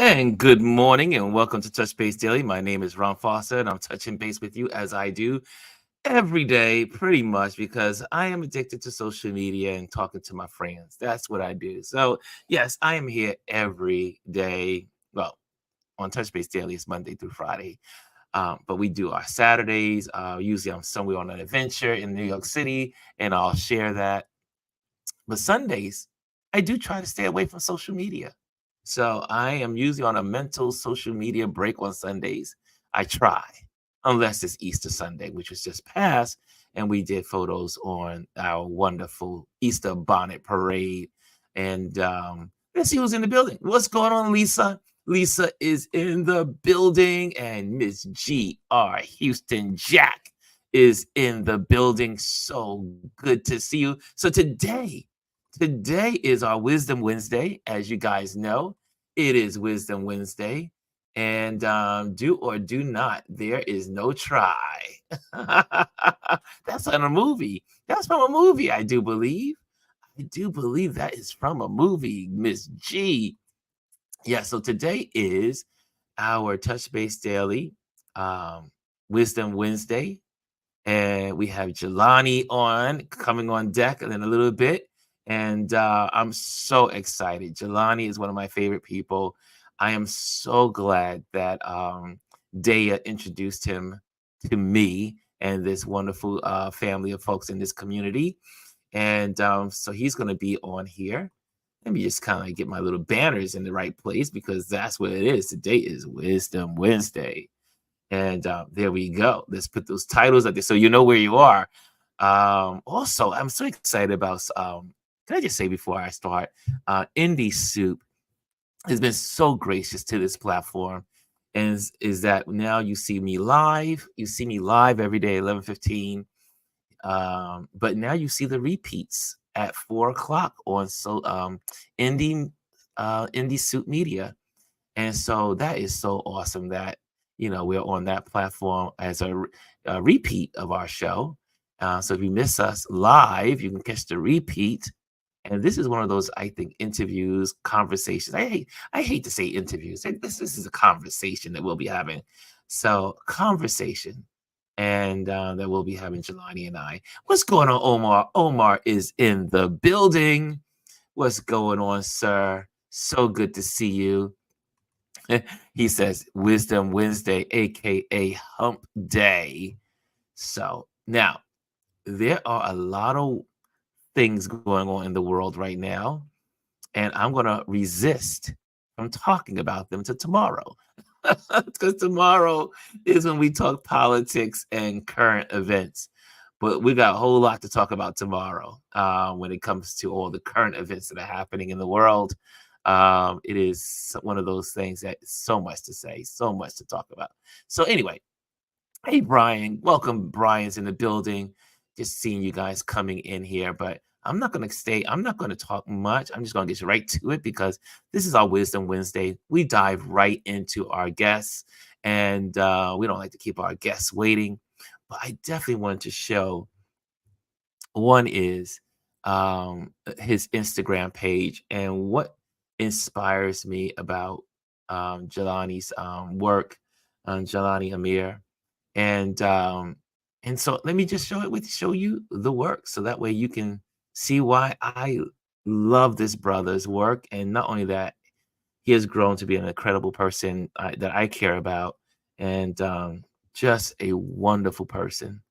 And good morning and welcome to Touch Base Daily. My name is Ron Foster and I'm touching base with you as I do every day, pretty much because I am addicted to social media and talking to my friends. That's what I do. So, yes, I am here every day. Well, on Touch Base Daily, it's Monday through Friday. But we do our Saturdays. Usually I'm somewhere on an adventure in New York City and I'll share that. But Sundays, I do try to stay away from social media. So I am usually on a mental social media break on Sundays. I try, unless it's Easter Sunday, which was just passed, and we did photos on our wonderful Easter bonnet parade. And let's see who's in the building. What's going on, Lisa? Lisa is in the building, and Miss G.R. Houston Jack is in the building. So good to see you. So today is our Wisdom Wednesday. As you guys know, it is Wisdom Wednesday. And do or do not, there is no try. That's on a movie. That's from a movie, I do believe. I do believe that is from a movie, Miss G. Yeah, so today is our Touch Base Daily Wisdom Wednesday. And we have Jelani on coming on deck in a little bit. And I'm so excited. Jelani is one of my favorite people. I am so glad that Daya introduced him to me and this wonderful family of folks in this community. And so he's going to be on here. Let me just kind of get my little banners in the right place because that's what it is. Today is Wisdom Wednesday. And there we go. Let's put those titles up there so you know where you are. Also, I'm so excited about, can I just say before I start, Indie Soup has been so gracious to this platform. And is that now you see me live. You see me live every day, 11:15. But now you see the repeats at 4 o'clock on Indie Indie Soup Media. And so that is so awesome that, we're on that platform as a repeat of our show. So if you miss us live, you can catch the repeat. And this is one of those, I think, interviews, conversations. I hate to say interviews. This is a conversation that we'll be having. So conversation. And that we'll be having Jelani and I. What's going on, Omar? Omar is in the building. What's going on, sir? So good to see you. He says Wisdom Wednesday, aka Hump Day. So now there are a lot of things going on in the world right now, and I'm gonna resist from talking about them to tomorrow. Because tomorrow is when we talk politics and current events. But we got a whole lot to talk about tomorrow when it comes to all the current events that are happening in the world. It is one of those things that so much to say, so much to talk about. So anyway, hey Brian, welcome. Brian's in the building. Just seeing you guys coming in here, but I'm not going to stay. I'm not going to talk much. I'm just going to get right to it because this is our Wisdom Wednesday. We dive right into our guests, and we don't like to keep our guests waiting. But I definitely wanted to show one is his Instagram page and what inspires me about Jelani's work, Jelani Ameer, and so let me just show you the work so that way you can see why I love this brother's work, and not only that, he has grown to be an incredible person that I care about, and just a wonderful person.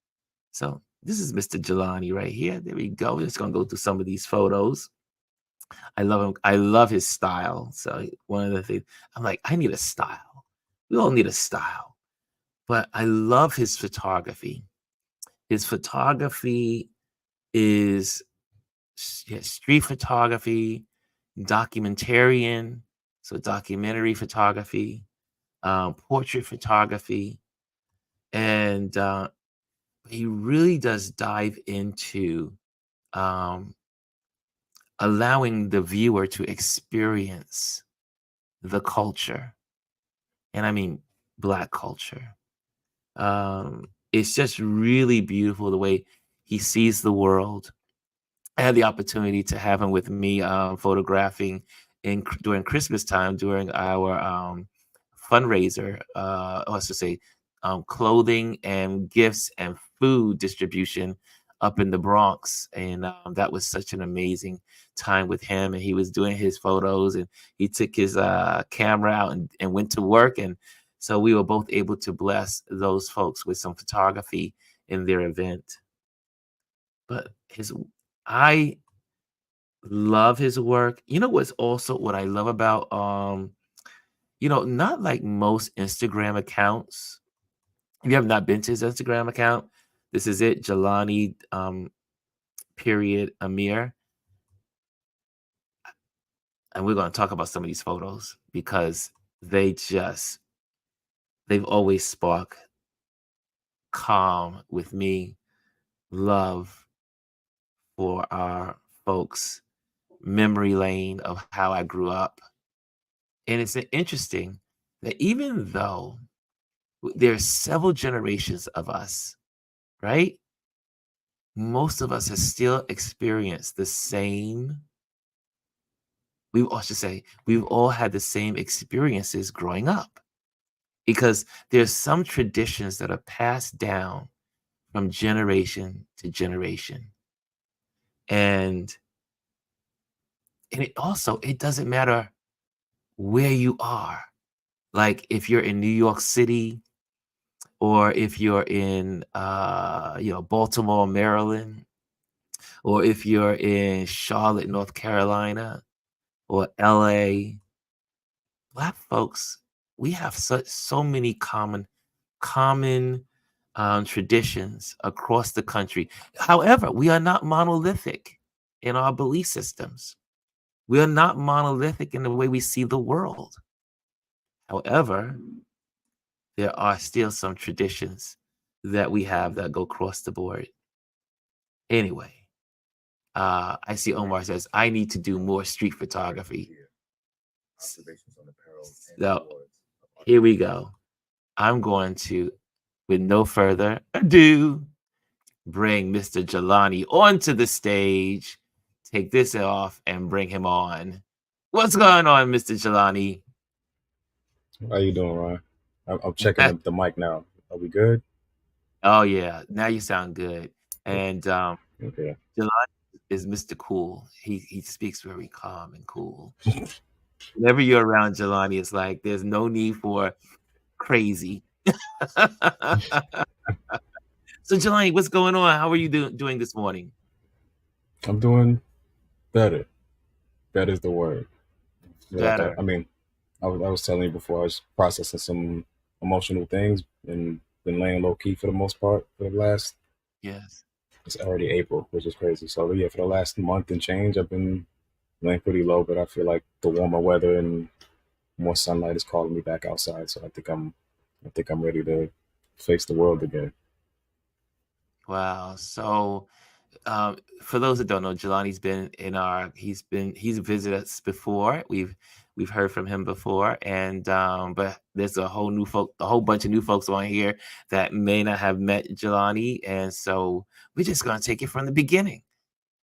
So this is Mr. Jelani right here. There we go. We're just gonna go through some of these photos. I love him. I love his style. So one of the things I'm like, I need a style. We all need a style. But I love his photography. His photography is street photography, documentarian, so documentary photography, portrait photography, and he really does dive into um, allowing the viewer to experience the culture, and I mean Black culture. It's just really beautiful the way he sees the world. I had the opportunity to have him with me photographing during Christmas time during our fundraiser, or let's just say clothing and gifts and food distribution up in the Bronx, and that was such an amazing time with him. And he was doing his photos, and he took his camera out and went to work, and so we were both able to bless those folks with some photography in their event. But I love his work. You know what's also what I love about not like most Instagram accounts. If you have not been to his Instagram account, this is it, Jelani period Ameer. And we're gonna talk about some of these photos because they've always sparked calm with me, love for our folks, memory lane of how I grew up. And it's interesting that even though there's several generations of us, right? Most of us have still experienced the same. We all should say we've all had the same experiences growing up because there's some traditions that are passed down from generation to generation. And it doesn't matter where you are. Like if you're in New York City or if you're in Baltimore, Maryland, or if you're in Charlotte, North Carolina, or LA, Black folks, we have so many common traditions across the country. However, we are not monolithic in our belief systems. We are not monolithic in the way we see the world. However, there are still some traditions that we have that go across the board. Anyway, I see Omar says, I need to do more street photography. So here we go. I'm going to, with no further ado, bring Mr. Jelani onto the stage, take this off, and bring him on. What's going on, Mr. Jelani? How you doing, Ryan? I'm checking the mic now. Are we good? Oh yeah, now you sound good. And Okay. Jelani is Mr. Cool. He speaks very calm and cool. Whenever you're around Jelani, it's like there's no need for crazy. So Jelani, what's going on? How are you doing this morning? I'm doing better. Better is the word. I feel like Better. I mean, I was telling you before I was processing some emotional things and been laying low key for the most part for the last. Yes. It's already April, which is crazy. So yeah, for the last month and change, I've been laying pretty low. But I feel like the warmer weather and more sunlight is calling me back outside. So I think I'm ready to face the world again. Wow. So for those that don't know, Jelani's been he's visited us before. We've heard from him before, and but there's a whole bunch of new folks on here that may not have met Jelani, and so we're just gonna take it from the beginning.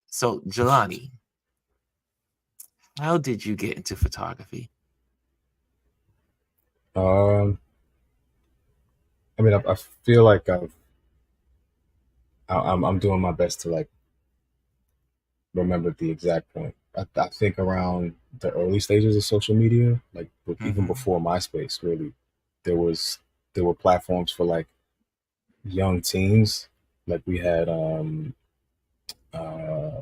So Jelani, how did you get into photography? Um, I mean, I feel like I'm doing my best to like remember the exact point. I think around the early stages of social media, like even Mm-hmm. before MySpace, really, there was there were platforms for like young teens. Like we had uh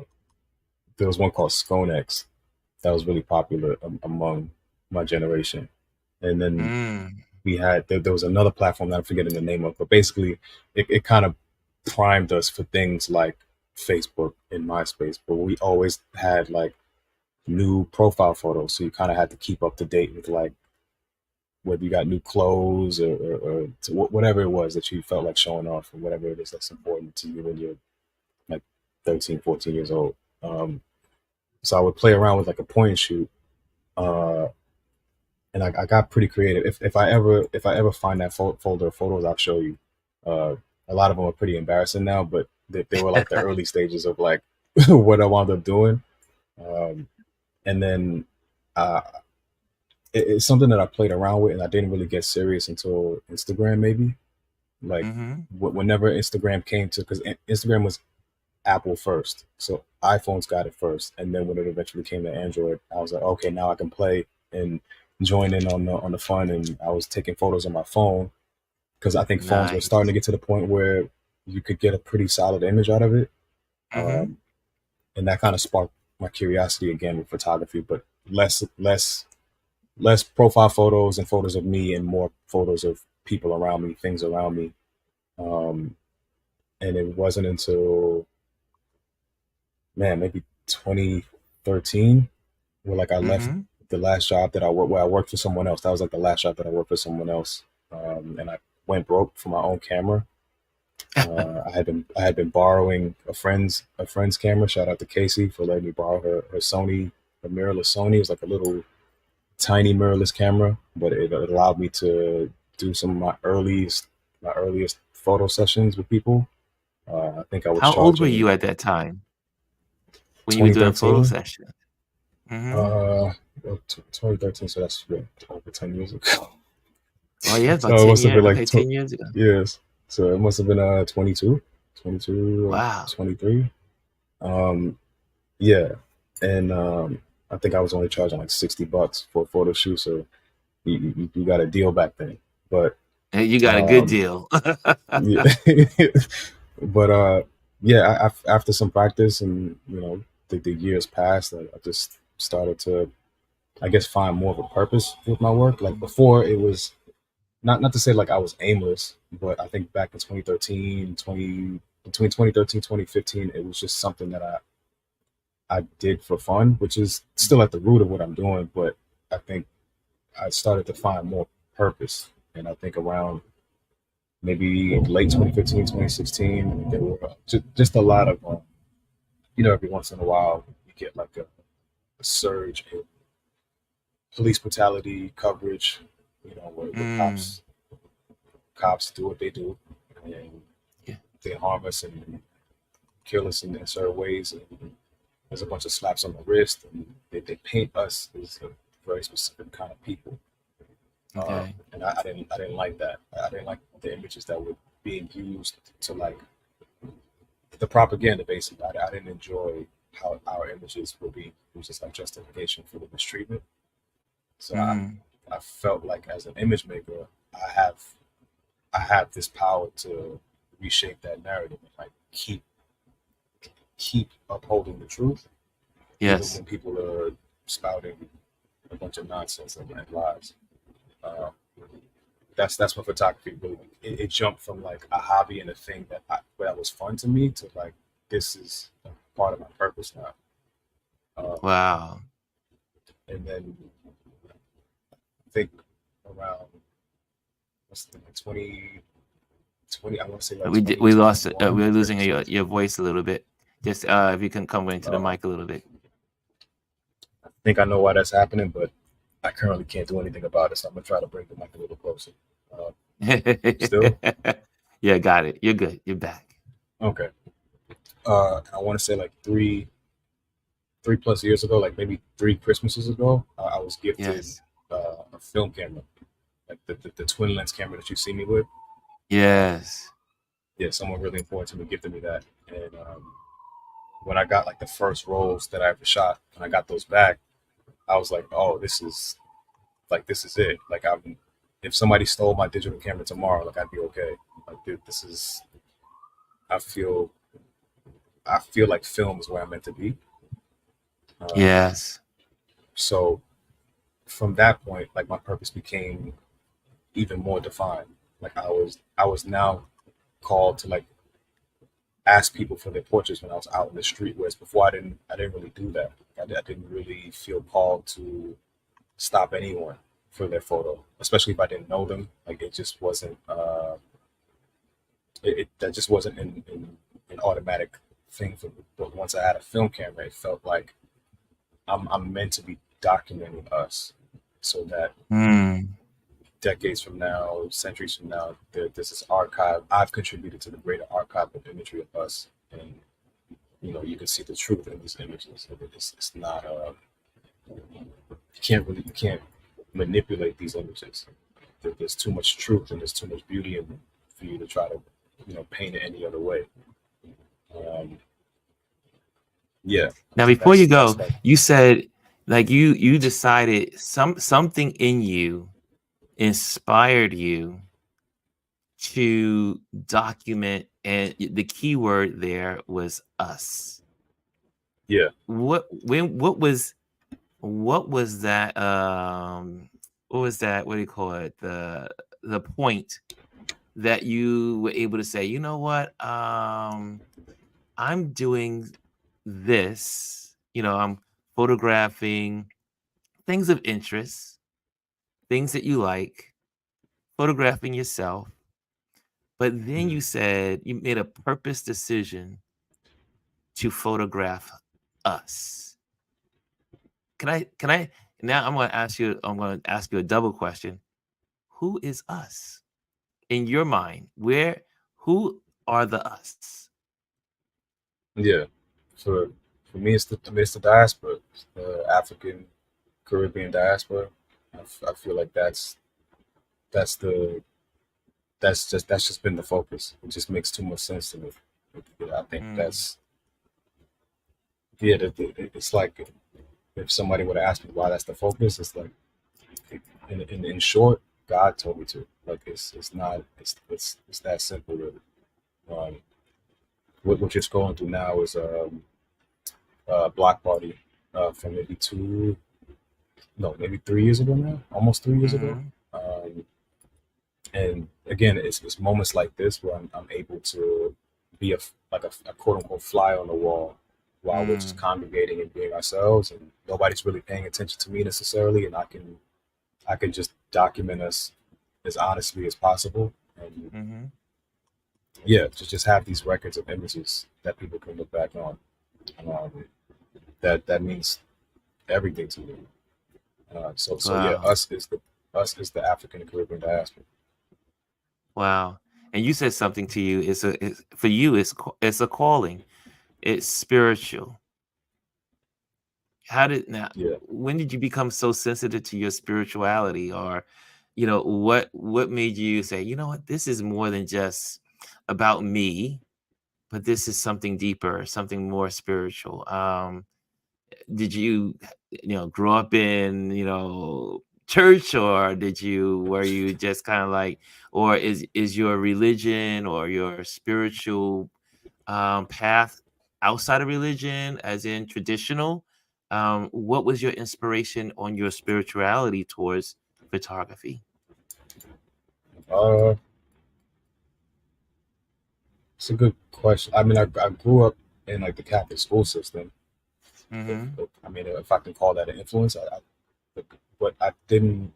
there was one called Skonex that was really popular among my generation, and then Mm. there was another platform that I'm forgetting the name of, but basically it kind of primed us for things like Facebook and MySpace, but we always had like new profile photos, so you kind of had to keep up to date with like whether you got new clothes or whatever it was that you felt like showing off, or whatever it is that's important to you when you're like 13, 14 years old. So I would play around with like a point and shoot, uh, and I got pretty creative. If I ever find that folder of photos, I'll show you. Uh, a lot of them are pretty embarrassing now, but they were like the early stages of like what I wound up doing. Um, and then uh, it's something that I played around with, and I didn't really get serious until Instagram, maybe. Like Mm-hmm. whenever Instagram came to, because Instagram was Apple first, so iPhones got it first, and then when it eventually came to Android, I was like, okay, now I can play and join in on the fun. And I was taking photos on my phone because I think phones were starting to Nice. get to the point where you could get a pretty solid image out of it. Mm-hmm. Um, and that kind of sparked my curiosity again with photography, but less profile photos and photos of me, and more photos of people around me, things around me. Um, and it wasn't until, man, maybe 2013 where like I left Mm-hmm. the last job that I worked, where I worked for someone else. That was like the last job that I worked for someone else. And I went broke for my own camera. I had been borrowing a friend's camera. Shout out to Casey for letting me borrow her Sony, a mirrorless Sony. It was like a little tiny mirrorless camera, but it allowed me to do some of my earliest photo sessions with people. I think I was How old were you charging at that time when you were doing photo 2013. sessions? Mm-hmm. Uh, 2013, so that's over 10 years ago. Oh yeah, about So it 10 must have years. been like Okay, 10 years ago. years. So it must have been 22 or Wow. 23. Um, yeah, and I think I was only charging like $60 for a photo shoot. So you got a deal back then, but You got a good um, deal. yeah, but yeah, after some practice and the years passed, I just started to, I guess, find more of a purpose with my work. Like before, it was not to say like I was aimless, but I think back in 2013, between 2013 2015, it was just something that I did for fun, which is still at the root of what I'm doing. But I think I started to find more purpose, and I think around maybe late 2015, 2016, there were just a lot of every once in a while you get like a surge in police brutality coverage, where Mm, cops do what they do, and yeah. they harm us and kill us in certain ways. And there's a bunch of slaps on the wrist, and they paint us as a very specific kind of people. Okay. And I didn't like that. I didn't like the images that were being used to like the propaganda. Basically, I didn't enjoy how our images were being used as like justification for the mistreatment. So Mm, I felt like as an image maker, I have I have this power to reshape that narrative and like keep upholding the truth, even yes. when people are spouting a bunch of nonsense and lies. Uh, that's what photography really. It jumped from like a hobby and a thing that was fun to me to like this is a part of my purpose now. Um, Wow. and then I think around what's the like 2020, I want to say like We lost it. 2021, We're losing 2022. your voice a little bit. Just if you can come into the Uh, mic a little bit. I think I know why that's happening, but I currently can't do anything about it. So I'm gonna try to bring the mic a little closer. Uh, Still Yeah, got it. You're good. You're back. okay. I want to say like 3+ years ago, like maybe 3 Christmases ago, I was gifted Yes. a film camera, like the twin lens camera that you see me with. Um, Yes. yeah, someone really important to me gifted me that, and when I got like the first rolls that I ever shot, when I got those back, I was like, oh, this is it. Like if somebody stole my digital camera tomorrow, like I'd be okay. Like this is, I feel, I feel like film is where I'm meant to be. Um, Yes. so from that point, like my purpose became even more defined. Like I was now called to like ask people for their portraits when I was out in the street, whereas before I didn't really do that. I didn't really feel called to stop anyone for their photo, especially if I didn't know them. Like it just wasn't that just wasn't an automatic thing for me. But once I had a film camera, it felt like I'm meant to be documenting us so that Mm, decades from now, centuries from now, there's this archive. I've contributed to the greater archive of imagery of us, and you can see the truth in these images. It's not you can't manipulate these images. There's too much truth and there's too much beauty in them for you to try to, paint it any other way. Um, yeah, I Now, think before you that's go, like, you said like you decided something in you inspired you to document, and the key word there was us. yeah, What was that, what was that, what do you call it, the point that you were able to say, you know what, I'm doing this, I'm photographing things of interest, things that you like, photographing yourself, but then mhm, you said you made a purpose decision to photograph us. Can I now I'm going to ask you a double question. Who is us in your mind? Who are the us? yeah. For for me, it's the diaspora, it's the African Caribbean diaspora. I feel like that's the that's just been the focus. It just makes too much sense to me. I think Mm, that's yeah. It's like if somebody would have asked me why that's the focus, it's like in short, God told me to. Like it's not it's that simple really. Um, what you're scrolling through now is block party from maybe two, no, maybe 3 years ago now, almost 3 years ago. mhm, Um, and again, it's moments like this where I'm able to be a quote unquote fly on the wall while we're just mm, congregating and being ourselves, and nobody's really paying attention to me necessarily, and I can just document us as honestly as possible, and mhm. yeah, just have these records of images that people can look back on. Um, that means everything to me. So yeah, Wow. us is the African and Caribbean diaspora. Wow. And you said something to you. For you, it's a calling. It's spiritual. Yeah. When did you become so sensitive to your spirituality, or what made you say, you know what, this is more than just about me, but this is something deeper, something more spiritual. Did you grow up in church, or were you just kind of like, or is your religion or your spiritual path outside of religion, as in traditional? What was your inspiration on your spirituality towards photography? Uh, it's a good question. I mean, I grew up in like the Catholic school system. Mm-hmm. I mean, if I can call that an influence, but I didn't.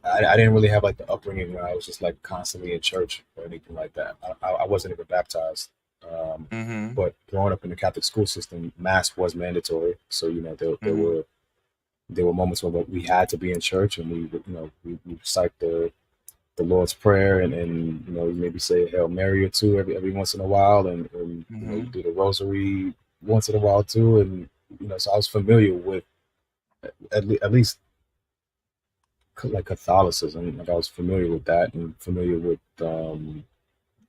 I didn't really have like the upbringing where I was just like constantly in church or anything like that. I wasn't even baptized. Um, Mm-hmm. but growing up in the Catholic school system, mass was mandatory. So Mm-hmm. there were moments when we had to be in church and we would, we recite the Lord's Prayer and maybe say a Hail Mary or two every once in a while, and Mm-hmm. do the Rosary once in a while too, and so I was familiar with at least like Catholicism, like I was familiar with that and familiar with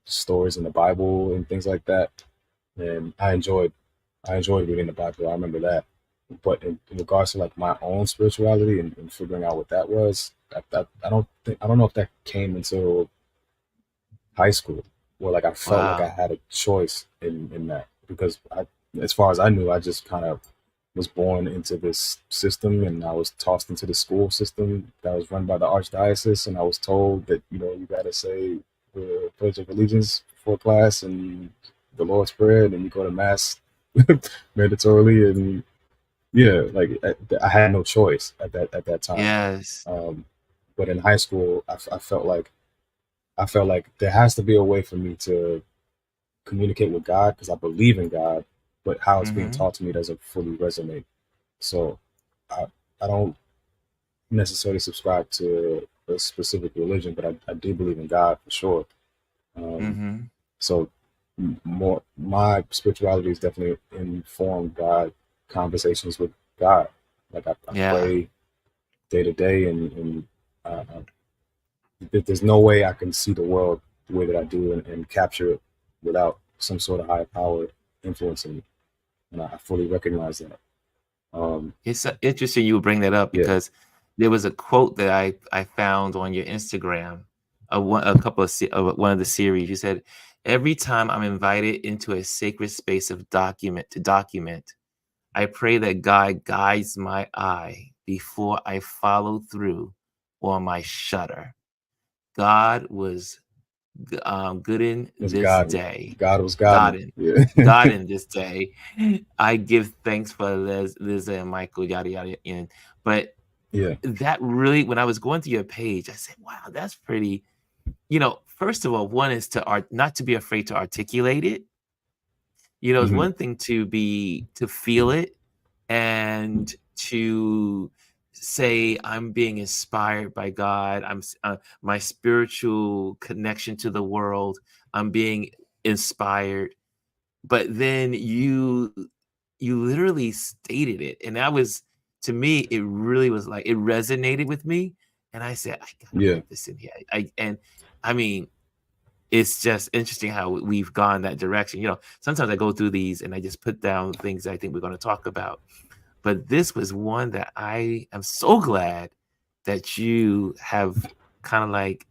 stories in the Bible and things like that, and I enjoyed reading the Bible. I remember that. But in regards to like my own spirituality and figuring out what that was, I don't know if that came until high school, where like I felt like I Wow. had a choice in that because as far as I knew, I just kind of was born into this system and I was tossed into the school system that was run by the archdiocese, and I was told that you got to say the Pledge of Allegiance before class and the Lord's Prayer, and then you go to mass mandatorily, and yeah, like I had no choice at that time. Yes. Um, but in high school, I felt like there has to be a way for me to communicate with God because I believe in God, but how it's being Mm-hmm. taught to me doesn't fully resonate. So I I don't necessarily subscribe to a specific religion, but I do believe in God for sure. Um, Mm-hmm. so more my spirituality is definitely informed by conversations with God. Like I Yeah. pray day to day, and there's no way I can see the world the way that I do and capture it without some sort of higher power influencing me. And I fully recognize that. Um, It's interesting you bring that up yeah. because there was a quote that I found on your Instagram, a couple of one of the series. You said, "Every time I'm invited into a sacred space of document, I pray that God guides my eye before I follow through on my shutter." God was good in It's this God. day. God was God God. in Yeah. God in this day. I give thanks for Liz and Michael, yada yada. And but Yeah. that really, when I was going through your page, I said, "Wow, that's pretty." First of all, one is to art, not to be afraid to articulate it. It's Hmm. one thing to feel it and to say, I'm being inspired by God. My spiritual connection to the world. I'm being inspired. But then you literally stated it, and that was, to me, it really was like, it resonated with me, and I said, I gotta Yeah. put this in here. I mean, it's just interesting how we've gone that direction. Sometimes I go through these and I just put down things I think we're going to talk about. But this was one that I am so glad that you have kind of like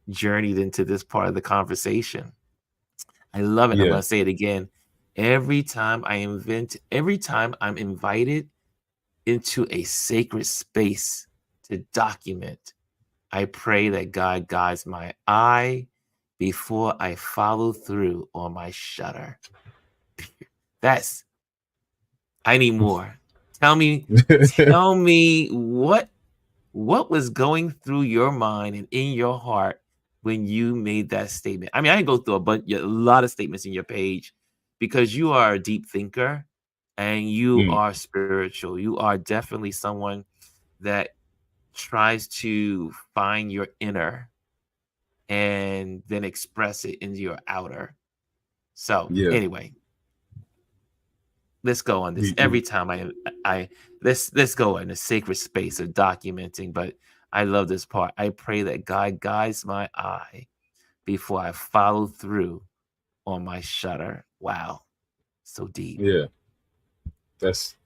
journeyed into this part of the conversation. I love it. I'm Yeah. going to say it again. Every time I'm invited into a sacred space to document, I pray that God guides my eye before I follow through on my shutter. That's I need more. Tell me tell me what was going through your mind and in your heart when you made that statement. I mean, I can go through a lot of statements in your page because you are a deep thinker and you Mm. are spiritual. You are definitely someone that tries to find your inner and then express it into your outer. So Yeah. anyway, let's go on this. You, Every time I let's go in a sacred space of documenting, but I love this part. I pray that God guides my eye before I follow through on my shutter. Wow. So deep. yeah. That's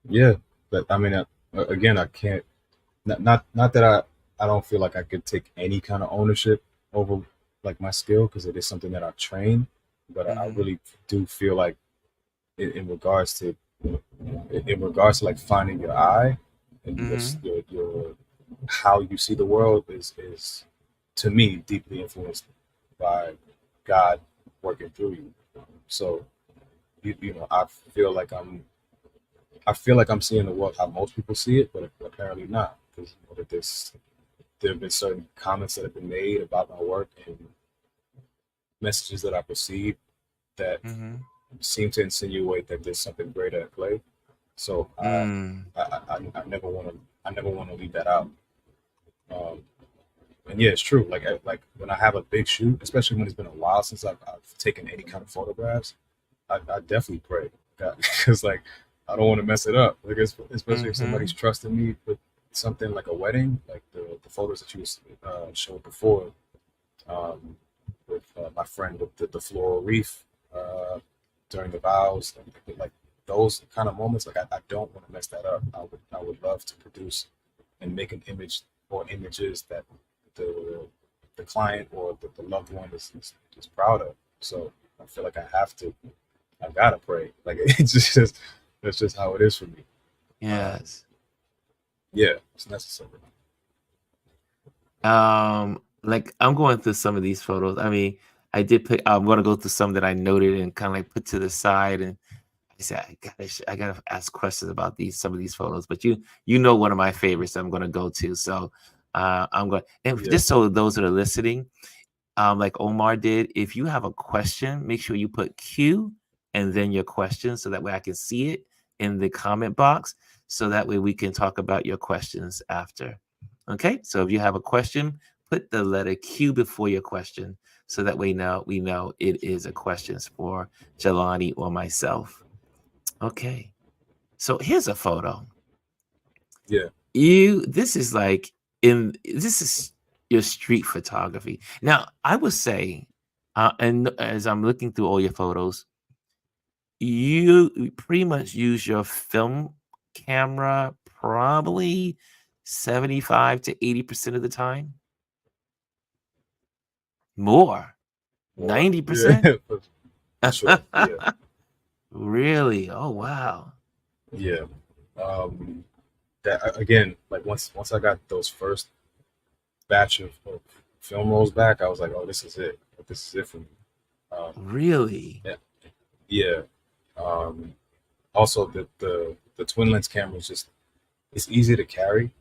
yeah. But I mean, again, I can't. Not that I don't feel like I could take any kind of ownership over like my skill because it is something that I train, but I Mhm. really do feel like in regards to like finding your eye and Mhm. your how you see the world is to me deeply influenced by God working through you. So I feel like I'm seeing the world how most people see it, but apparently not because that there have been certain comments that have been made about my work and messages that I perceive that Mhm. seem to insinuate that there's something greater at play. So Mm. I never want to leave that out. Um, and yeah, it's true. Like when I have a big shoot, especially when it's been a while since I've taken any kind of photographs, I definitely pray because like I don't want to mess it up. Like especially if somebody's Mhm. trusting me with something like a wedding, like the photos that you showed before, um, with my friend with the floral wreath uh, during the vows, like those kind of moments. Like I don't want to mess that up. I would love to produce and make an image or images that the the client or the loved one is proud of. So I feel like I gotta pray. Like it's just that's just how it is for me. Um, Yes. yeah, it's necessary. Like I'm going through some of these photos. I mean, I did put I'm gonna go through some that I noted and kind of like put to the side, and I said I gotta ask questions about some of these photos. But you know one of my favorites I'm gonna go to. So I'm going, and Yeah, just so those that are listening, like Omar did, if you have a question, make sure you put Q and then your question so that way I can see it in the comment box. So that way we can talk about your questions after. Okay. So if you have a question, put the letter Q before your question. So that way now we know it is a questions for Jelani or myself. Okay. So here's a photo. Yeah. This is like this is your street photography. Now, I would say, and as I'm looking through all your photos, you pretty much use your film camera probably 75 to 80% of the time. More, More. 90%. Yeah. For sure. Yeah. Really? Oh, wow. Yeah. Um, that again, like once I got those first batch of film rolls back, I was like, oh, this is it. This is it for me. Um, Really? yeah. Yeah. Um, Also, the twin lens camera is just it's easy to carry,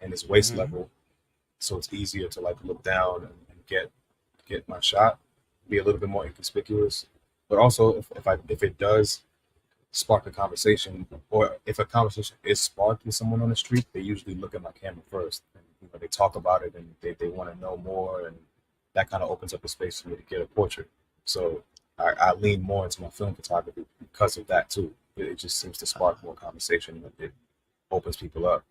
and it's waist Mhm. level, so it's easier to like look down and get my shot, be a little bit more inconspicuous. But also, if it does spark a conversation, or if a conversation is sparked with someone on the street, they usually look at my camera first, and they talk about it, and they want to know more, and that kind of opens up a space for me to get a portrait. So I lean more into my film photography because of that too. It just seems to spark more conversation, and it opens people up.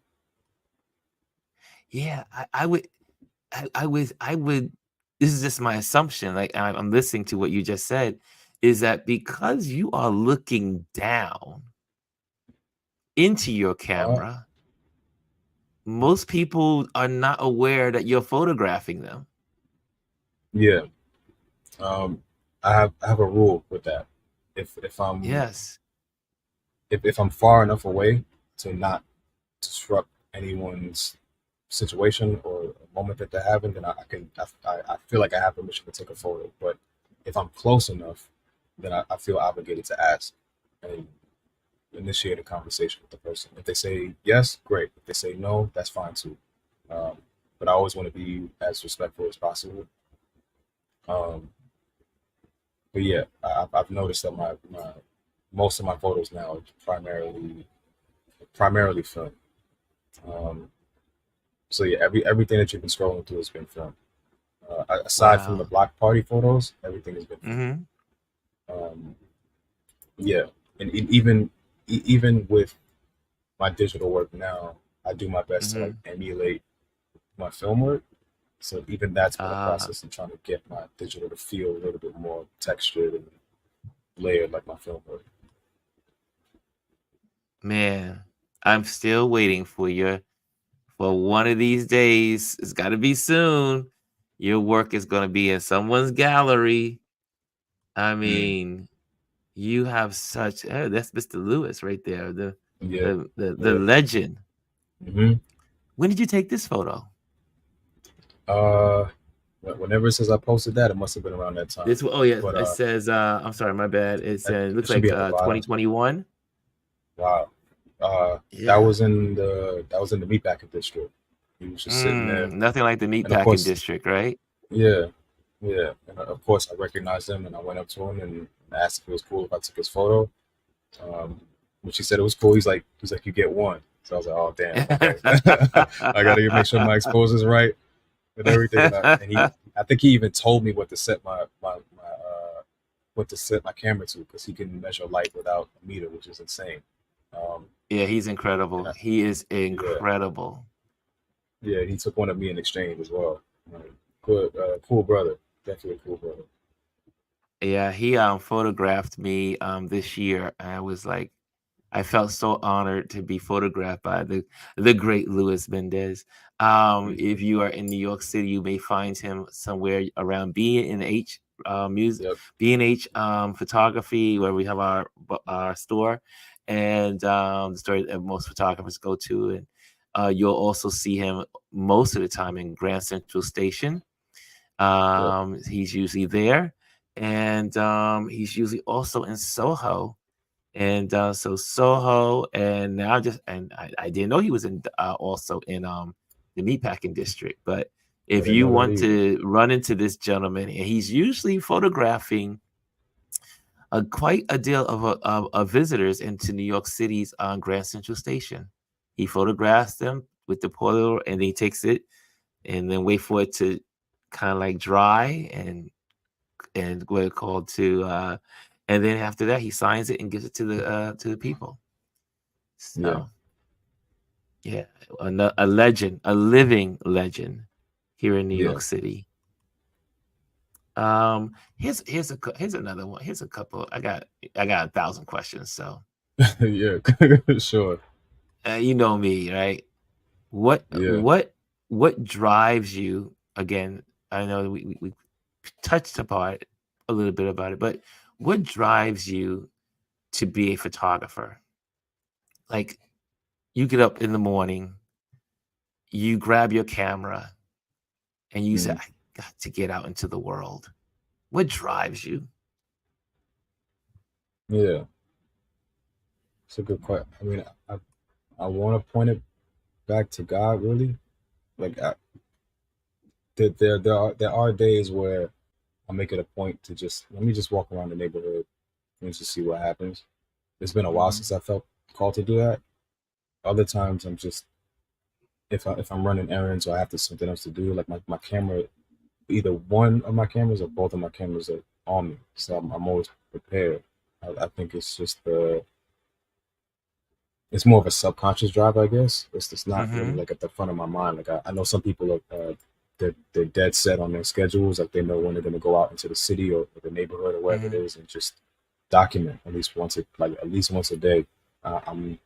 Yeah, I would this is just my assumption, like, I'm listening to what you just said, is that because you are looking down into your Uh, camera, most people are not aware that you're photographing them. yeah. Um, I have a rule with that. If I'm Yes. if I'm far enough away to not disrupt anyone's situation or a moment that they're having, then I feel like I have permission to take a photo. But if I'm close enough, then I feel obligated to ask and initiate a conversation with the person. If they say yes, great. If they say no, that's fine too. Um, but I always want to be as respectful as possible. Um, but yeah, I've noticed that my most of my photos now are primarily film. Um, so yeah, everything that you've been scrolling through has been film. Aside from the Wow. block party photos, everything has been film. Mhm. Um, yeah, and even with my digital work now, I do my best to like Mhm. emulate my film work. So even that's been a Ah, process in trying to get my digital to feel a little bit more textured and layered like my film work. man, I'm still waiting for one of these days. It's gotta be soon. Your work is gonna be in someone's gallery. I Mm, mean, you have such that's Mr. Lewis right there, yeah, the yeah. legend. Hmm. When did you take this photo? Uh, whenever it says I posted that, it must have been around that time. This oh yeah, But it says I'm sorry, my bad. It says it it looks should be like at the bottom. 2021. Wow. Yeah. That was in the meatpacking district. He was just sitting there, Nothing like the and of meatpacking course, district, right? yeah, yeah, and of course, I recognized him, and I went up to him and asked if it was cool if I took his photo. Um, which he said it was cool. He's like, you get one. So I was like, oh damn, okay. I gotta make sure my exposure's right with everything. I think he even told me what to set what to set my camera to because he can measure light without a meter, which is insane. Um, Yeah, he's and incredible. I, He is yeah, incredible. yeah, he took one of me in exchange as well. Cool, cool brother, definitely a cool brother. Yeah, he photographed me this year. I was like I felt so honored to be photographed by the great Luis Mendez. Hmm. If you are in New York City, you may find him somewhere around B&H music, Yep, B&H photography, where we have our store, and the store that most photographers go to. And you'll also see him most of the time in Grand Central Station. yep, He's usually there, and he's usually also in Soho, and so Soho, and now just and I didn't know he was in also in the meatpacking district. But I if didn't you know that want either. to run into this gentleman, and he's usually photographing quite a deal of visitors into New York City's Grand Central Station. He photographs them with the photo, and he takes it, and then wait for it to kind of like dry and what it called to and then after that he signs it and gives it to the people. Yeah, So Yeah, a legend, a living legend here in New Yeah. York City. Here's another one. Here's a couple. I got 1,000 questions. So Yeah. Sure. you know me, right? What Yeah. what what drives you? Again, I know we touched upon it a little bit about it, but what drives you to be a photographer? Like you get up in the morning, you grab your camera, and you say, Mm. "I got to get out into the world." What drives you? Yeah. It's a good question. I mean, I want to point it back to God, really. Like, there are days where I make it a point to just let me just walk around the neighborhood and just see what happens. It's been a while Mhm, since I felt called to do that. Other times, I'm just if I'm running errands or I have to something else to do, like my camera, either one of my cameras or both of my cameras are on me, so I'm always prepared. I think it's just it's more of a subconscious drive, I guess. It's not really mhm, like at the front of my mind. Like I know some people are they're dead set on their schedules, like they know when they're going to go out into the city or the neighborhood or wherever it mhm. is and just document at least once a day. I'm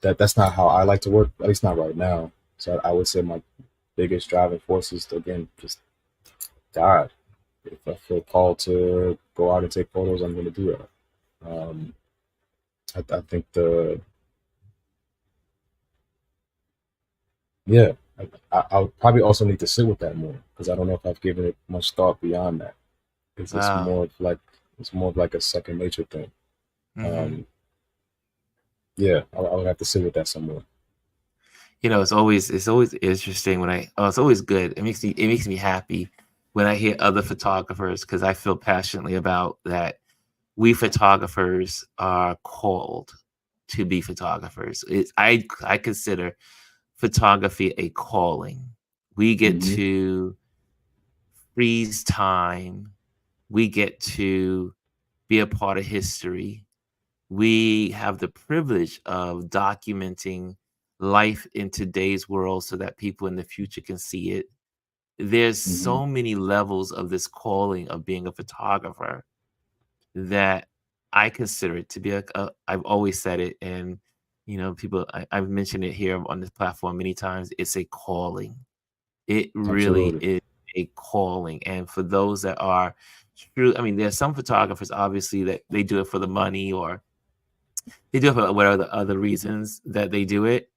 that's not how I like to work, at least not right now. So I would say my biggest driving force is again just God. If I feel called to go out and take photos, I'm going to do that. Um, I think yeah, I would probably also need to sit with that more because I don't know if I've given it much thought beyond that. It's Wow. more of like a second nature thing. Mhm. Um, yeah, I would have to sit with that some more. It's always interesting when it's always good. It makes me happy when I hear other photographers because I feel passionately about that. We photographers are called to be photographers. I consider photography a calling. We get Hmm. to freeze time. We get to be a part of history. We have the privilege of documenting life in today's world so that people in the future can see it. There's Hmm. so many levels of this calling of being a photographer that I consider it to be I've always said it, and I've mentioned it here on this platform many times. It's a calling. It really Absolutely. is a calling, and for those that are true, I mean, there's some photographers obviously that they do it for the money or they do it for whatever the other reasons that they do it.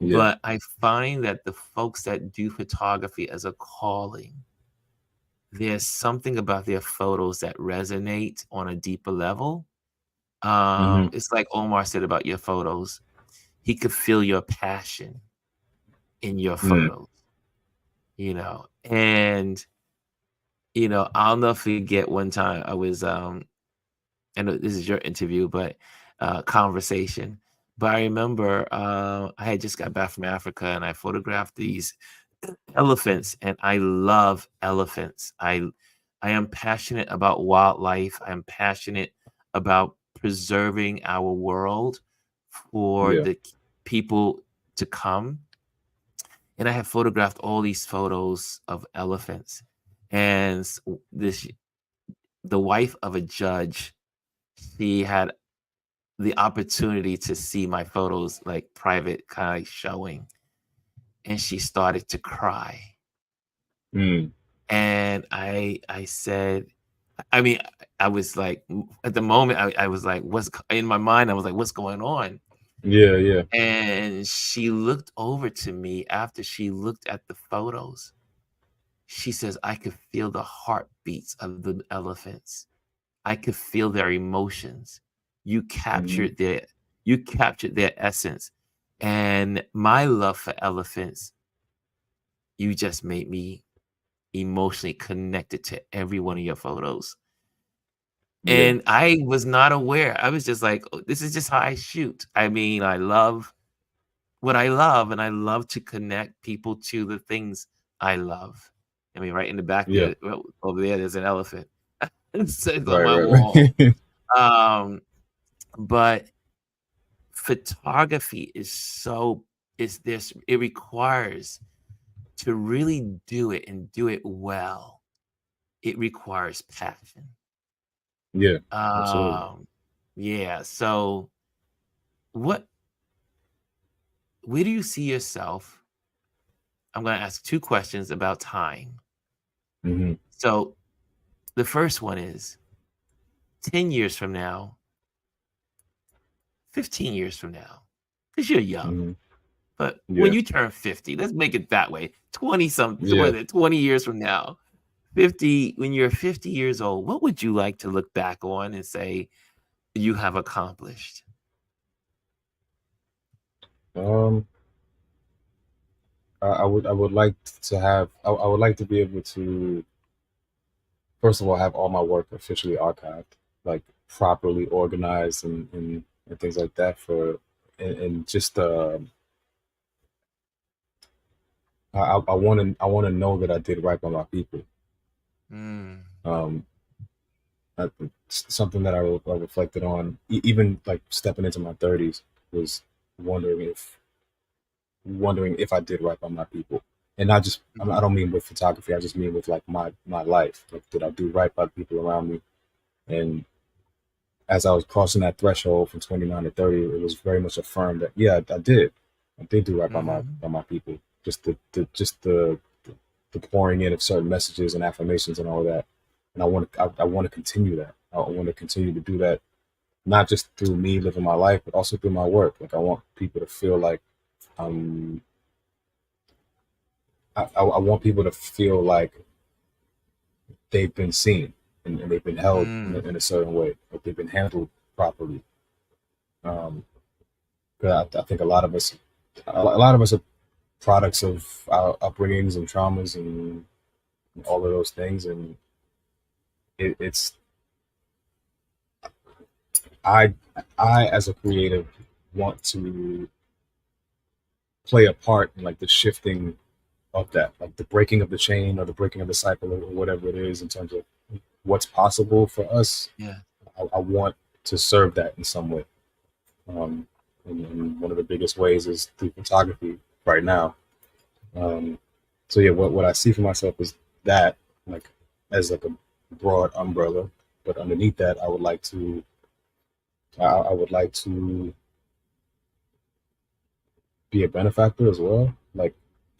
Yeah. But I find that the folks that do photography as a calling, there's something about their photos that resonate on a deeper level. Hmm. It's like Omar said about your photos. He could feel your passion in your Mm. photos, and I'll never forget one time I know this is your interview, but conversation. But I remember I had just got back from Africa and I photographed these elephants, and I love elephants. I am passionate about wildlife. I am passionate about preserving our world for Yeah. the people to come. And I have photographed all these photos of elephants. And this the wife of a judge, she had the opportunity to see my photos, like, private kinda, like, showing, and she started to cry, Mm. and I said I mean, I was like at the moment, I was like, "What's g" in my mind, I was like, "What's going on?" Yeah. Yeah. And she looked over to me after she looked at the photos. She says, "I could feel the heartbeats of the elephants. I could feel their emotions. You Hmm. captured their you captured their essence. And my love for elephants, you just made me emotionally connected to every one of your photos." Yeah. And I was not aware. I was just like, "Oh, this is just how I shoot." I mean, I love what I love, and I love to connect people to the things I love. I mean, right in the back Yeah. there, over there, there's an elephant. It's on Right. my Right. wall. Right. Um, but photography is so it requires to really do it and do it well. It requires passion. Yeah, absolutely. Yeah. So what where do you see yourself? I'm going to ask two questions about time. Hmm. So the first one is 10 years from now, 15 years from now, because you're young. Hmm. But when Yeah, you turn 50, let's make it that way. 20 something, what yeah. is it, 20 years from now, 50, when you're 50 years old, what would you like to look back on and say you have accomplished? Um, I would like to have I would like to be able to first of all have all my work officially archived, like properly organized and things like that for and just I want to know that I did right by my people. Mm, Um, something that I reflected on, even like stepping into my 30s, was wondering if wondering if I did right by my people, and not just I mhm, don't mean with photography. I just mean with like my life. Like, did I do right by the people around me? And as I was crossing that threshold from 29 to 30, it was very much affirmed that yeah, I did. I did do right mhm, by my people. Just the pouring in of certain messages and affirmations and all that. And I want to continue that. I want to continue to do that, not just through me living my life, but also through my work. Like I want people to feel like um I want people to feel like they've been seen and they've been held mm, in a certain way, like they've been handled properly. Um, 'Cause I think a lot of us are products of our upbringings and traumas and all of those things, and it's I I as a creative want to play a part in like the shifting of that, like the breaking of the chain or the breaking of the cycle or whatever it is in terms of what's possible for us. yeah, I want to serve that in some way. Um, and one of the biggest ways is through photography right now. Um, so yeah, what I see for myself is that like as like a broad umbrella, but underneath that, I would like to be a benefactor as well, like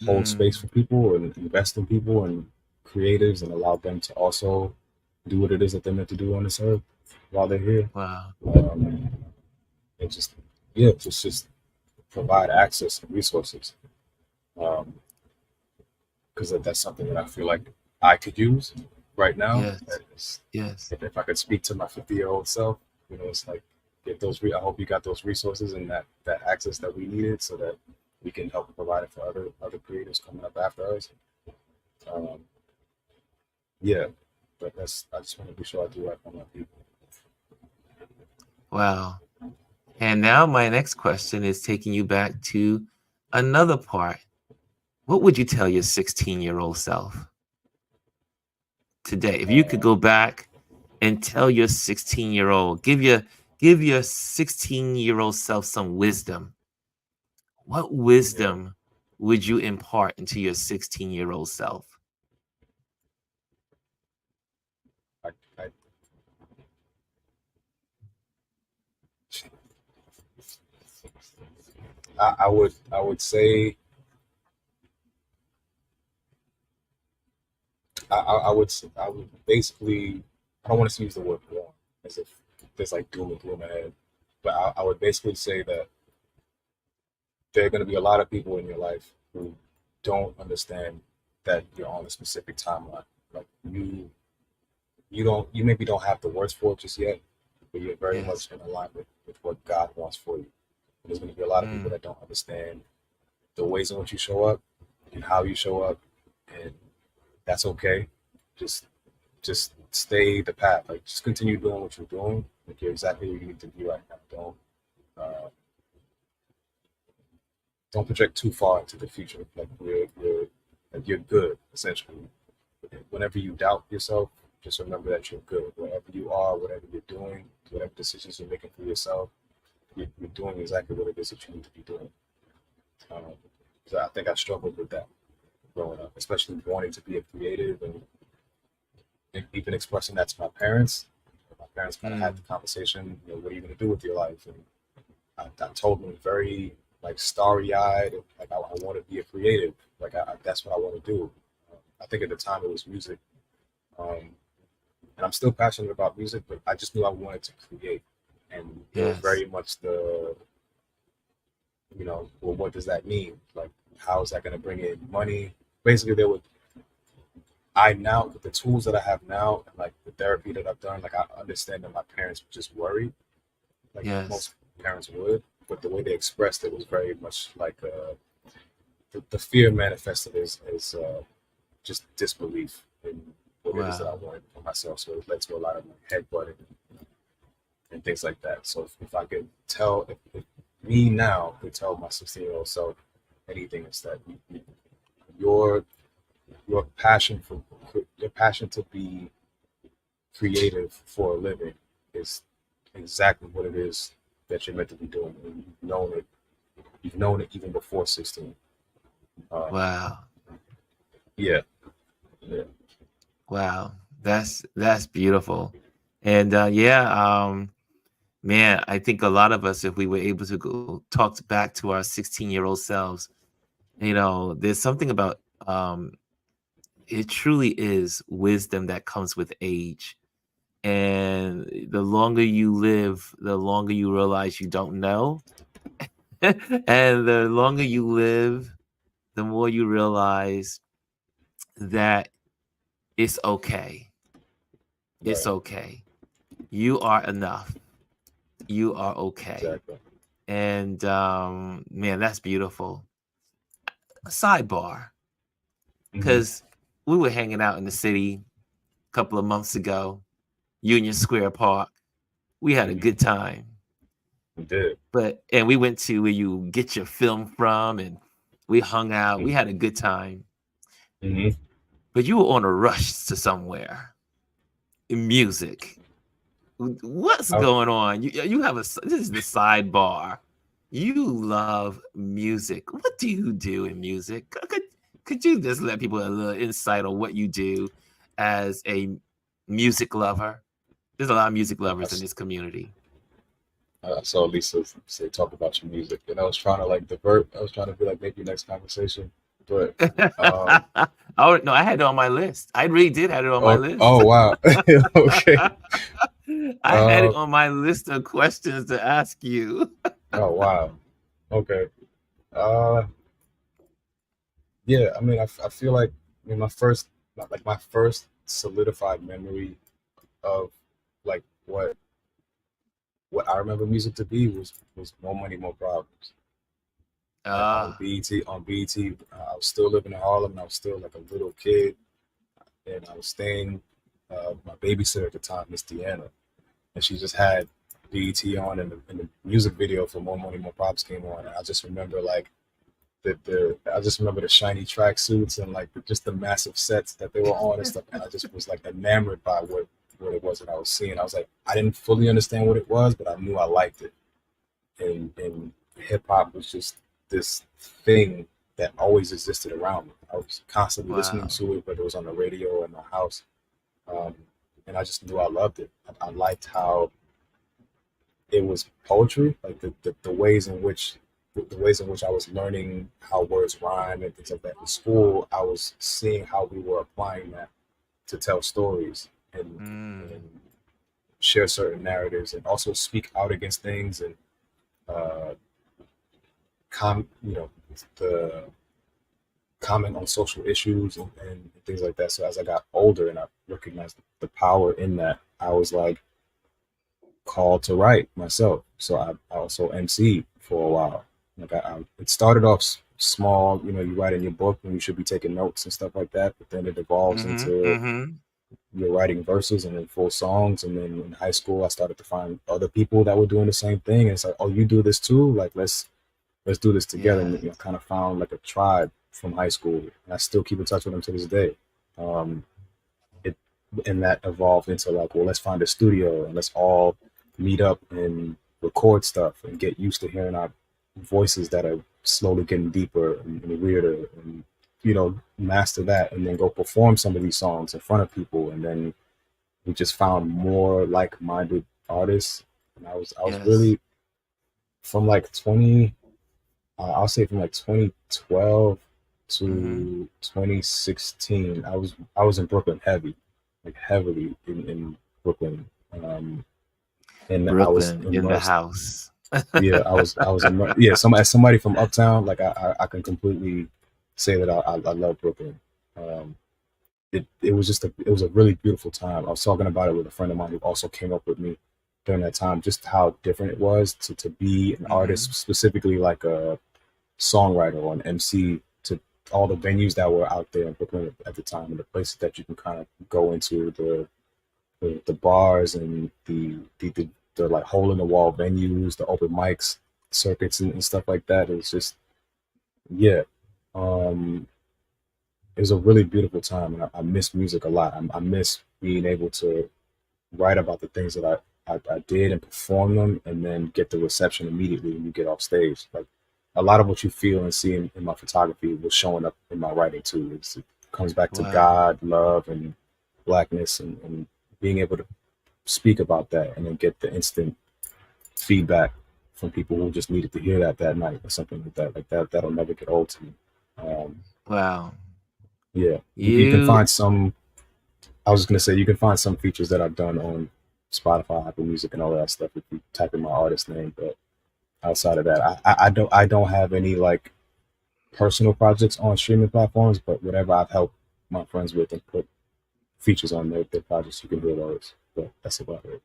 hold space mm, for people and invest in people and creatives and allow them to also do what it is that they're meant to do on this earth while they're here. wow, Um, and just yeah, just provide access and resources. Um, because that's something that I feel like I could use right now. yes, yes, If I could speak to my 50-year-old self, it's like get those. I hope you got those resources and that access that we needed, so that we can help provide it for other creators coming up after us. Um, yeah, but that's I just want to be sure I do right by my people. wow. And now my next question is taking you back to another part. What would you tell your 16-year-old self today? If you could Um, go back and tell your 16-year-old, give your 16-year-old self some wisdom. What yeah, wisdom would you impart into your 16-year-old self? I, I I would say I would basically I don't want to use the word warn as if there's like doom and gloom ahead, but I would basically say that there are going to be a lot of people in your life who don't understand that you're on a specific timeline. Like you maybe don't have the words for it just yet, but you're very Yes. much in alignment with what God wants for you. And there's going to be a lot of people Mm, that don't understand the ways in which you show up and how you show up, and that's okay. Just just stay the path. Like just continue doing what you're doing. Like you're exactly where you need to be right now. Uh, don't project too far into the future. Like you're good essentially. Whenever you doubt yourself, just remember that you're good. Wherever you are, whatever you're doing, whatever decisions you're making for yourself, you're doing exactly what it is that you need to be doing. Um, so I think I struggled with that growing up, especially wanting to be a creative and even expressing that to my parents. My parents kind of had the Mm, conversation, what are you going to do with your life? And I told them very like starry eyed, like I want to be a creative. Like that's what I want to do. I think at the time it was music. Um, and I'm still passionate about music, but I just knew I wanted to create. And it was yes. very much the, well, what does that mean? Like, how is that going to bring in money? Basically, I now, with the tools that I have now, and like the therapy that I've done, like I understand that my parents were just worried, like Yes. most parents would, but the way they expressed it was very much like the fear manifested as just disbelief in what it is that I Wow. wanted for myself. So it led to a lot of like headbutting and things like that. So if I could tell, if me now could tell my 16-year-old self anything, it's that your your passion for your passion to be creative for a living is exactly what it is that you're meant to be doing. And you've known it even before 16. Um, Wow. yeah, yeah, Wow. That's beautiful. And yeah, man, I think a lot of us, if we were able to go talk back to our 16-year-old selves, there's something about it truly is wisdom that comes with age. And the longer you live, the longer you realize you don't know. And the longer you live, the more you realize that it's okay. It's right, okay. You are enough. You are okay. exactly. And man, that's beautiful. A sidebar, Hmm. because we were hanging out in the city a couple of months ago, Union Square Park. We had a Hmm. good time. We did. And we went to where you get your film from, and we hung out. We had a good time. Hmm. But you were on a rush to somewhere. Music. What's I, going on? You have this is the sidebar. You love music. What do you do in music? Could you just let people a little insight on what you do as a music lover? There's a lot of music I, lovers in this community. I saw Lisa say talk about your music, and I was trying to like divert. I was trying to be like maybe next conversation, but um, Oh no, I had it on my list. I really did have it on my oh list. wow, okay, I had uh, it on my list of questions to ask you. oh wow, okay, uh, yeah. I mean, I feel like my first my first solidified memory of like what I remember music to be was More Money, More Problems. On Ah, BET, I was still living in Harlem, and I was still like a little kid, and I was staying with my babysitter at the time, Miss Deanna, and she just had BET on, and the music video for More Money, More Props came on, and I just remember like the I just remember the shiny tracksuits and like just the massive sets that they were on and stuff, and I just was like enamored by what it was that I was seeing. I was like, I didn't fully understand what it was, but I knew I liked it, and hip hop was just this thing that always existed around me. I was constantly listening wow. to it, whether it was on the radio in my house, um, and I just knew I loved it. I liked how it was poetry, like the ways in which the ways in which I was learning how words rhyme and things like that. In school, I was seeing how we were applying that to tell stories and Mm, share certain narratives, and also speak out against things and uh, the comment on social issues and things like that. So as I got older and I recognized the power in that, I was like called to write myself. So I also MC for a while. Like it started off small. You write in your book and you should be taking notes and stuff like that. But then it evolves mhm, into mhm. you're writing verses and then full songs. And then in high school, I started to find other people that were doing the same thing. And it's like, oh, you do this too? Like let's do this together. And Yes, kind of found like a tribe from high school, and I still keep in touch with them to this day. Um, it and that evolved into like, well, let's find a studio and let's all meet up and record stuff and get used to hearing our voices that are slowly getting deeper and weirder, and master that, and then go perform some of these songs in front of people, and then we just found more like-minded artists. And I was Yes. really from like 20, I'll say from like 2012 Mm-hmm. to 2016. I was in Brooklyn heavily in Brooklyn. Um, and I was Brooklyn in the immersed. house. Yeah, I was immersed. Yeah, as somebody from uptown, like I can completely say that I love Brooklyn. Um, it was a really beautiful time. I was talking about it with a friend of mine who also came up with me during that time, just how different it was to be an Mm-hmm. artist, specifically like a songwriter or an MC, to all the venues that were out there in Brooklyn at the time, and the places that you can kind of go into, the bars and the like hole in the wall venues, the open mics circuits and stuff like that. It was just, yeah. Um, it was a really beautiful time, and I miss music a lot. I miss being able to write about the things that I did and perform them, and then get the reception immediately when you get off stage. Like a lot of what you feel and see in my photography was showing up in my writing too. It comes back to Wow. God, love, and blackness, and being able to speak about that and then get the instant feedback from people who just needed to hear that night or something like that. Like that'll never get old to me. Um, Wow. yeah, you can You find some. I was just gonna say you can find some features that I've done on Spotify, Apple Music, and all that stuff if you type in my artist name. But outside of that, I don't have any like personal projects on streaming platforms. But whatever I've helped my friends with and put features on their projects, you can hear those. But that's about it.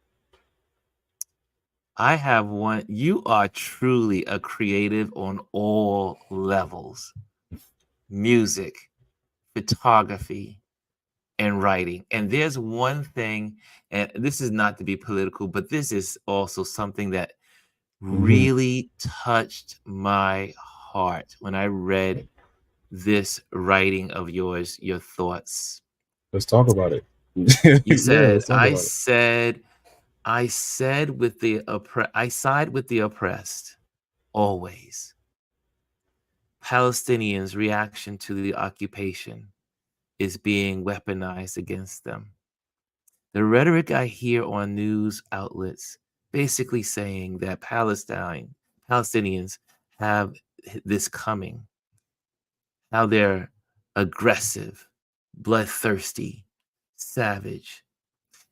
I have one. You are truly a creative on all levels. Music, photography, and writing. And there's one thing, and this is not to be political, but this is also something that Hmm. really touched my heart when I read this writing of yours, your thoughts. Let's talk about it. You Yeah, said, let's talk about it. I said with the I side with the oppressed always. Palestinians' reaction to the occupation is being weaponized against them. The rhetoric I hear on news outlets basically saying that Palestinians have this coming, how they're aggressive, bloodthirsty, savage,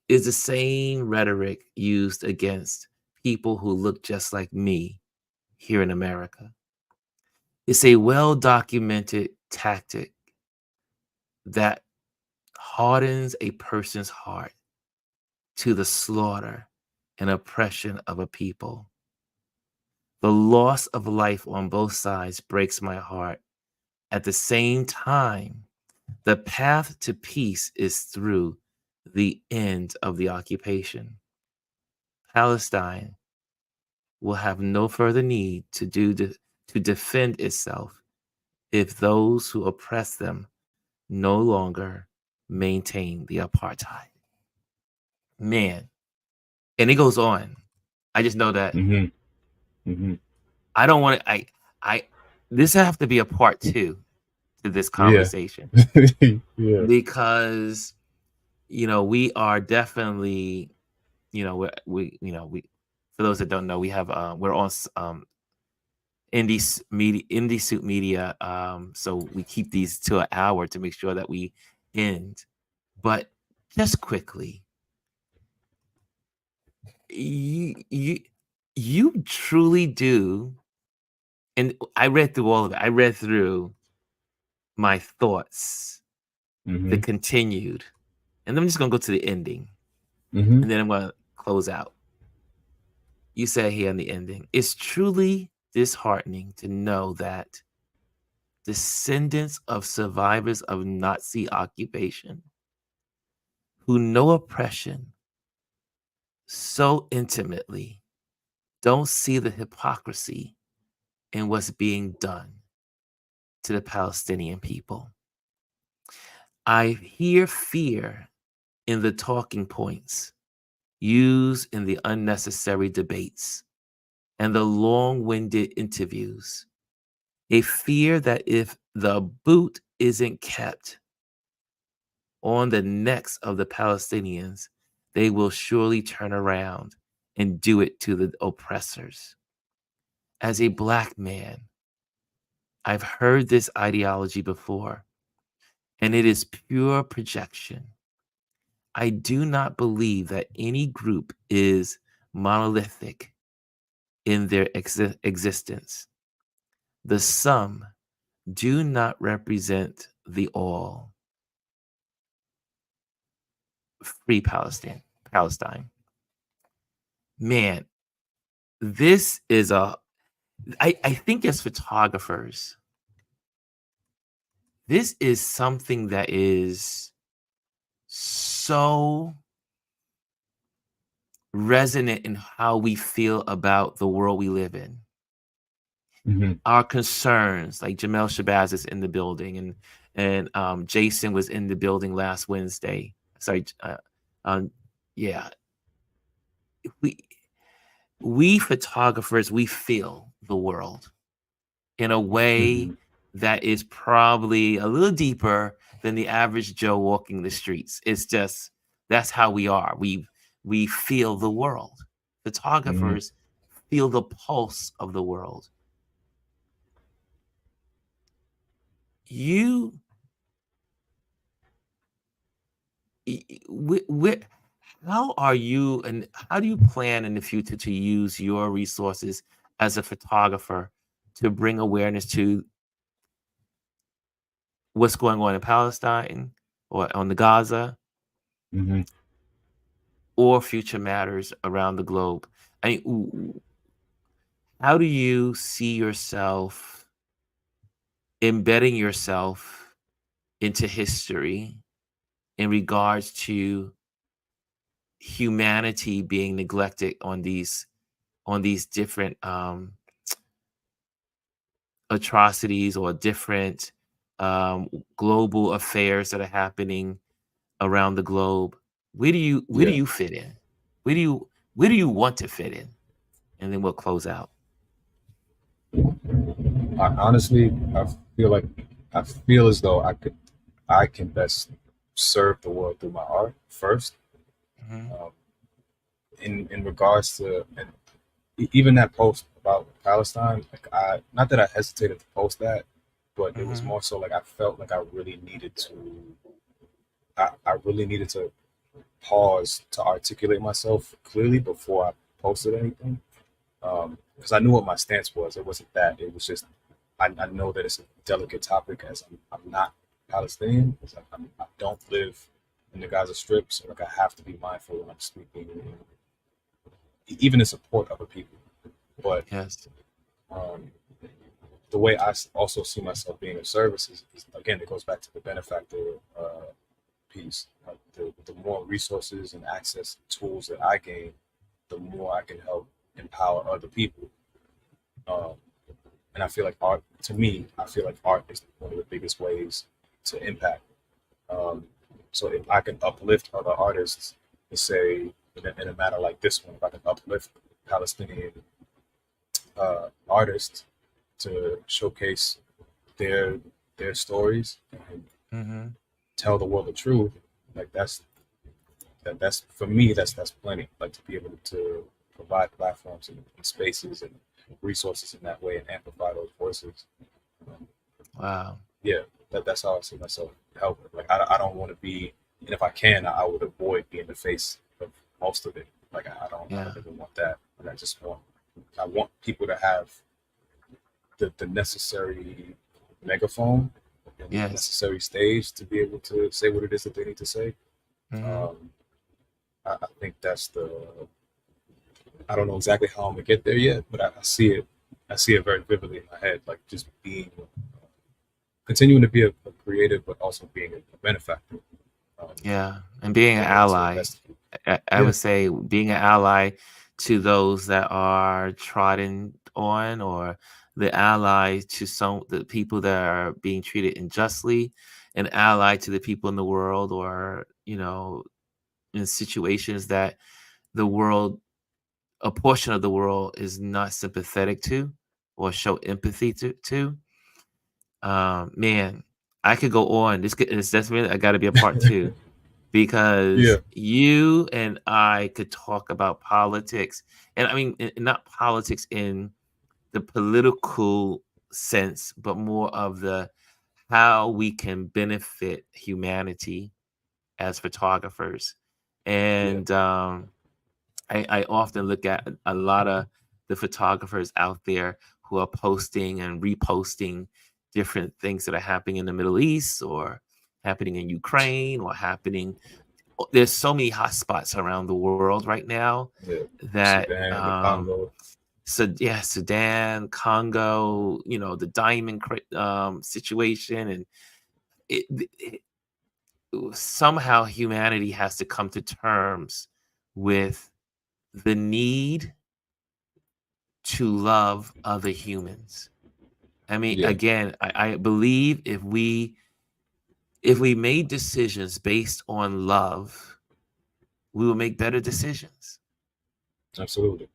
is the same rhetoric used against people who look just like me here in America. It's a well documented tactic that hardens a person's heart to the slaughter and oppression of a people. The loss of life on both sides breaks my heart. At the same time, the path to peace is through the end of the occupation. Palestine will have no further need to defend itself if those who oppress them no longer maintain the apartheid. Man, and it goes on. I just know that Hmm. Hmm. I don't want to. I. This have to be a part two to this Yeah. conversation Yeah. because we are definitely we for those that don't know we have we're on indie suit media, so we keep these to an hour to make sure that we end. But just quickly, you you you truly do, and I read through all of it. I read through my thoughts, the Hmm. continued, and then I'm just gonna go to the ending, Hmm. and then I'm gonna close out. You said here in the ending, it's truly disheartening to know that descendants of survivors of Nazi occupation who know oppression so intimately don't see the hypocrisy in what's being done to the Palestinian people. I hear fear in the talking points used in the unnecessary debates and the long winded interviews. a fear that if the boot isn't kept on the necks of the Palestinians, they will surely turn around and do it to the oppressors. As a black man, I've heard this ideology before, and it is pure projection. I do not believe that any group is monolithic in their existence. The sum do not represent the all. Free Palestine. Man, this is I think as photographers, this is something that is so resonant in how we feel about the world we live in. Hmm. Our concerns, like Jamel Shabazz is in the building, and Jason was in the building last Wednesday. Sorry, yeah, we we photographers, we feel the world in a way Hmm. that is probably a little deeper than the average Joe walking the streets. It's just that's how we are. We feel the world. Hmm. Photographers feel the pulse of the world. You how are you and how do you plan in the future to use your resources as a photographer to bring awareness to what's going on in Palestine or on the Gaza Hmm. or future matters around the globe? I mean, how do you see yourself embedding yourself into history in regards to humanity being neglected on these different atrocities or different global affairs that are happening around the globe? Where do Yeah. you fit in? Where do you want to fit in? And then we'll close out. Honestly, feel like I feel as though I can best serve the world through my art first. Hmm. Um, in regards to and even that post about Palestine, like I not that I hesitated to post that, but it was Hmm. more so like I felt like I really needed to pause to articulate myself clearly before I posted anything. Because I knew what my stance was. It wasn't that. It was just I know that it's a delicate topic as I'm not Palestinian. It's like I don't live in the Gaza Strip, so like I have to be mindful when I'm speaking, even in support of other people. But Yes. um, the way also see myself being of service is again it goes back to the benefactor piece. Like the more resources and access tools that I gain, the more I can help empower other people. Um, and I feel like art, to me, I feel like art is one of the biggest ways to impact. Um, so if I can uplift other artists, to say in a matter like this one, if I can uplift Palestinian artists to showcase their their stories and Hmm. tell the world the truth, like that's for me that's plenty. Like to be able to provide platforms and spaces and resources in that way and amplify those voices. Um, Wow. yeah, that's how I see myself helping. Like I don't want to be, and if I can, I would avoid being the face of most of it. Like I Yeah. don't even want that. And I want people to have the necessary megaphone and the Yes. necessary stage to be able to say what it is that they need to say. Hmm. Um, I think I don't know exactly how I'm gonna get there yet, but I see it. I see it very vividly in my head, like just continuing to be a creative, but also being a benefactor, Yeah. And being an being able to ally. investigate. I Yeah. would say being an ally to those that are trodden on, or the ally to some the people that are being treated unjustly, an ally to the people in the world, or in situations that the world a portion of the world is not sympathetic to or show empathy to. Man, I could go on. It's definitely I got to be a part two because Yeah, you and I could talk about politics, and I mean not politics in the political sense, but more of the how we can benefit humanity as photographers. yeah, And I often look at a lot of the photographers out there who are posting and reposting different things that are happening in the Middle East or happening in Ukraine or happening. There's so many hotspots around the world right now yeah. that Sudan, the Congo. so yeah, Sudan, Congo, the situation, and it somehow humanity has to come to terms with the need to love other humans. I mean, Yeah, again, I believe if we made decisions based on love, we will make better decisions. absolutely.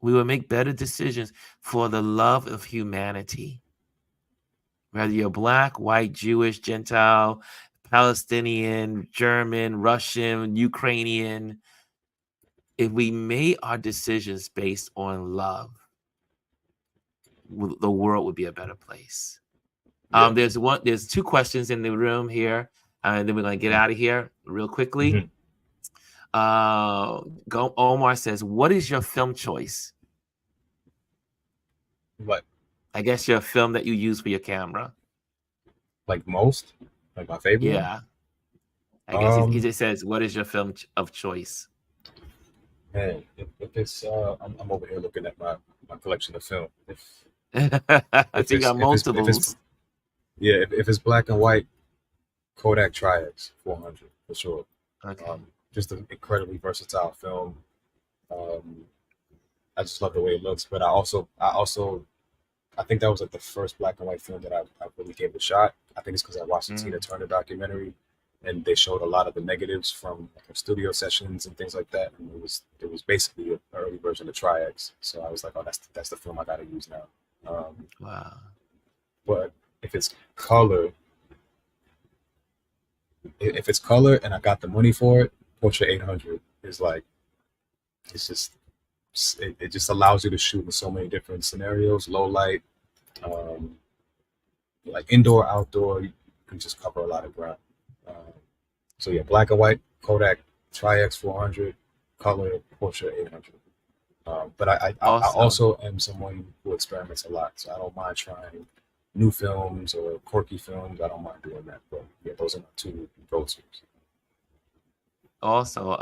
We will make better decisions for the love of humanity. Whether you're black, white, Jewish, Gentile, Palestinian, German, Russian, Ukrainian, if we made our decisions based on love, the world would be a better place. Yeah. There's two questions in the room here, and then we're gonna get Hmm. out of here real quickly. Hmm. Omar says, "What is your film choice?" Like, I guess your film that you use for your camera. like most, like my favorite one. Yeah, I guess he Um, just says, "What is your film of choice?" Man, if it's I'm over here looking at my collection of film. I If think you it's got if it's multiples. yeah, if it's black and white, Kodak Tri-X 400 for sure. Okay. Um, just an incredibly versatile film. Um, I just love the way it looks. But I think that was like the first black and white film that I really gave it a shot. I think it's because I watched the Tina Mm, Turner documentary, and they showed a lot of the negatives from like, her studio sessions and things like that. And it was basically an early version of Tri-X. So I was like, oh, that's the film I got to use now. wow. But if it's color, if it's color and I got the money for it, Portrait 800 is like it's just it just allows you to shoot in so many different scenarios, low light, um, like indoor, outdoor. You can just cover a lot of ground. Um, so yeah, black and white Kodak Tri-X 400, color Portrait 800. But I Awesome. also am someone who experiments a lot, so I don't mind trying new films or quirky films. I don't mind doing that. But yeah, those are my two go-tos. Also,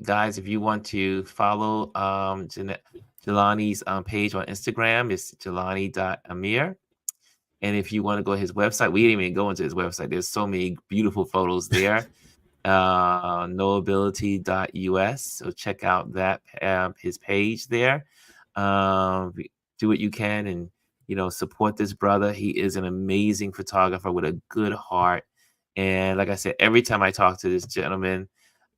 guys, if you want to follow Jelani's page on Instagram, it's Jelani.Ameer. And if you want to go to his website, we didn't even go into his website. There's so many beautiful photos there. Knowability.us. So check out that his page there. Do what you can and support this brother. He is an amazing photographer with a good heart. And like I said, every time I talk to this gentleman,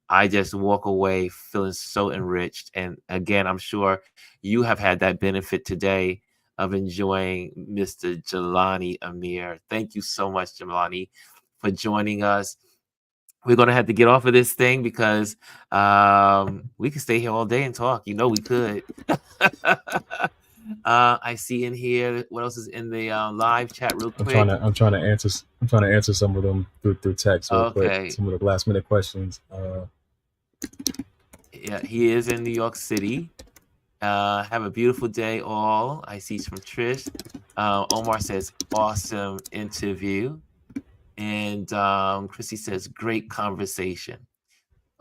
I just walk away feeling so enriched. And again, I'm sure you have had that benefit today of enjoying Mr. Jelani Ameer. Thank you so much, Jelani, for joining us. We're gonna have to get off of this thing because we could stay here all day and talk. We could. I see in here what else is in the live chat real quick. I'm trying to answer some of them through text real quick. Okay. Some of the last minute questions. Yeah, he is in New York City. Have a beautiful day, all. I see from Trish. Omar says, awesome interview. And Chrissy says, great conversation.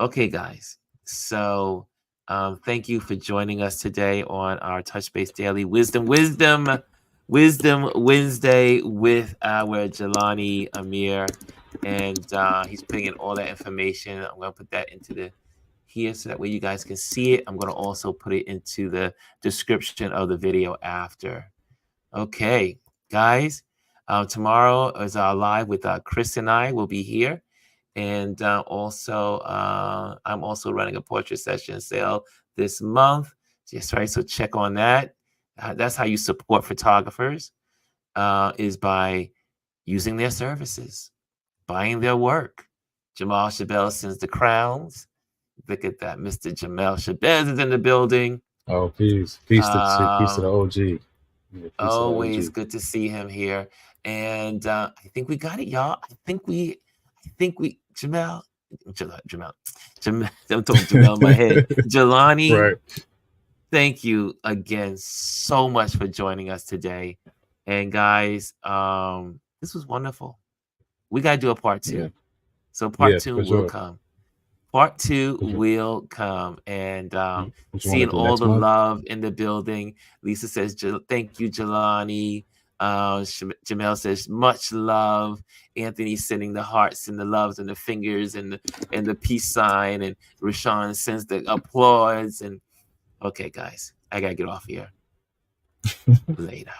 Okay, guys. So thank you for joining us today on our Touch Base Daily Wisdom Wednesday with our Jelani Ameer. And he's putting in all that information. I'm going to put that into the here so that way you guys can see it. I'm going to also put it into the description of the video after. Okay, guys. Tomorrow is our live with Chris and I will be here. And also, I'm also running a portrait session sale this month. Just right, so check on that. That's how you support photographers, is by using their services, buying their work. Jamal Shabazz sends the crowns. Look at that. Mr. Jamal Shabazz is in the building. Oh, peace. Peace to the OG. Yeah, peace to the Always OG. good to see him here. And I think we got it, y'all. I think we, Jamal, I'm talking Jamal in my head. Jelani, Right. thank you again so much for joining us today. And guys, this was wonderful. We got to do a part 2. Yeah. So part Yeah, 2 for will sure. come. Part 2 For sure. will come. And What you want to seeing do all next the month? love in the building. Lisa says, thank you, Jelani. Jamel says, much love. Anthony sending the hearts and the loves and the fingers and the peace sign. And Rashawn sends the applause. And okay, guys, I got to get off here. Later.